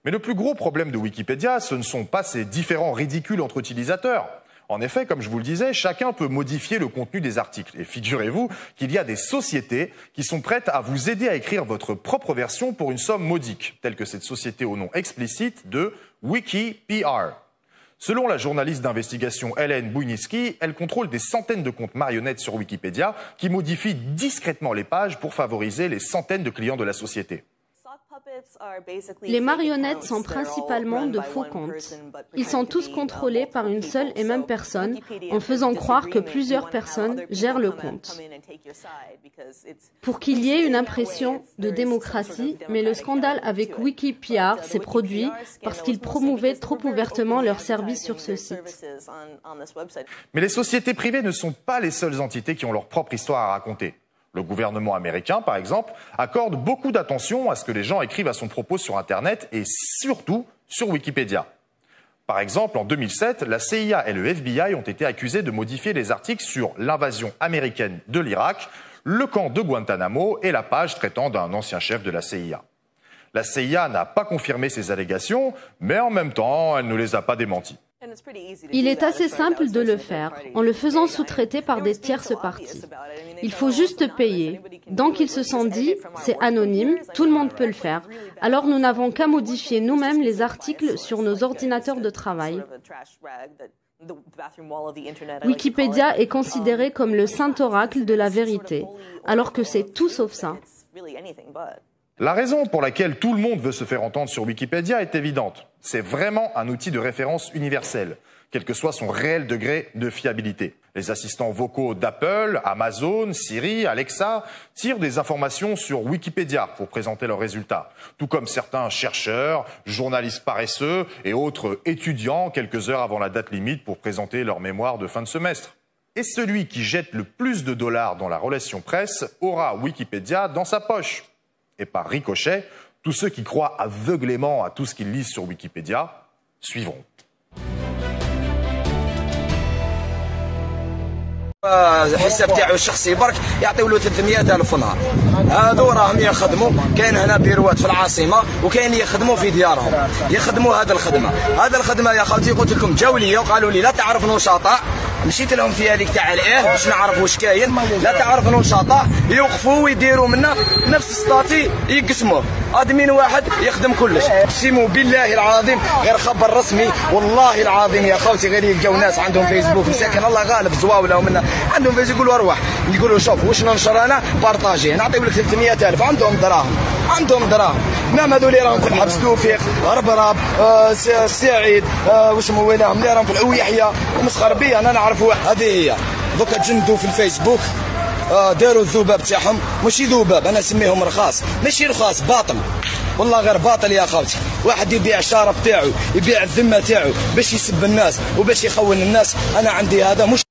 Mais le plus gros problème de Wikipédia, ce ne sont pas ces différends ridicules entre utilisateurs. En effet, comme je vous le disais, chacun peut modifier le contenu des articles. Et figurez-vous qu'il y a des sociétés qui sont prêtes à vous aider à écrire votre propre version pour une somme modique, telle que cette société au nom explicite de WikiPR. Selon la journaliste d'investigation Hélène Bujnicki, elle contrôle des centaines de comptes marionnettes sur Wikipédia qui modifient discrètement les pages pour favoriser les centaines de clients de la société. Les marionnettes sont principalement de faux comptes. Ils sont tous contrôlés par une seule et même personne, en faisant croire que plusieurs personnes gèrent le compte. Pour qu'il y ait une impression de démocratie, mais le scandale avec WikiPR s'est produit parce qu'ils promouvaient trop ouvertement leurs services sur ce site. Mais les sociétés privées ne sont pas les seules entités qui ont leur propre histoire à raconter. Le gouvernement américain, par exemple, accorde beaucoup d'attention à ce que les gens écrivent à son propos sur Internet et surtout sur Wikipédia. Par exemple, en 2007, la CIA et le FBI ont été accusés de modifier les articles sur l'invasion américaine de l'Irak, le camp de Guantanamo et la page traitant d'un ancien chef de la CIA. La CIA n'a pas confirmé ces allégations, mais en même temps, elle ne les a pas démenties. Il est assez simple de le faire, en le faisant sous-traiter par des tierces parties. Il faut juste payer. Donc ils se sont dit, c'est anonyme, tout le monde peut le faire. Alors nous n'avons qu'à modifier nous-mêmes les articles sur nos ordinateurs de travail. Wikipédia est considéré comme le saint oracle de la vérité, alors que c'est tout sauf ça. La raison pour laquelle tout le monde veut se faire entendre sur Wikipédia est évidente. C'est vraiment un outil de référence universel, quel que soit son réel degré de fiabilité. Les assistants vocaux d'Apple, Amazon, Siri, Alexa tirent des informations sur Wikipédia pour présenter leurs résultats, tout comme certains chercheurs, journalistes paresseux et autres étudiants quelques heures avant la date limite pour présenter leur mémoire de fin de semestre. Et celui qui jette le plus de dollars dans la relation presse aura Wikipédia dans sa poche. Et par ricochet, tous ceux qui croient aveuglément à tout ce qu'ils lisent sur Wikipédia suivront. الحساب تاعو الشخصي برك يعطيو له 300,000 في النهار. هادو راهم يخدموا، كاين هنا بيروات في العاصمه وكاين يخدموا في ديارهم، يخدموا هذه الخدمه. هذه الخدمه يا خالتي قلت لكم جاوا لي وقالوا لي لا تعرف نشطاء، مشيت لهم في هذيك تاع الايه باش نعرف واش كاين، لا تعرف نشطاء يوقفوا ويديروا منا نفس ستاتي يقسموه. ادمين واحد يخدم كلش. اقسم بالله العظيم غير خبر رسمي والله العظيم يا خوتي غير يلقاو ناس عندهم فيسبوك مساكن الله غالب زواوله ومنا عندهم فيسبوك يقولوا اروح يقولوا شوف واش ننشر انا بارطاجي نعطيو لك 300,000 عندهم دراهم عندهم دراهم. نعم هذول اللي راهم في الحبس توفيق ربراب السعيد واش مولاهم اللي راهم في العويحيه ومسخر بيا انا نعرف واحد. هذه هي دوكا تجندوا في الفيسبوك داروا الذباب تاعهم ماشي ذباب انا نسميهم رخاص ماشي رخاص باطل والله غير باطل يا خالتي. واحد يبيع الشرف تاعو يبيع الذمه تاعو باش يسب الناس وباش يخون الناس. انا عندي هذا مش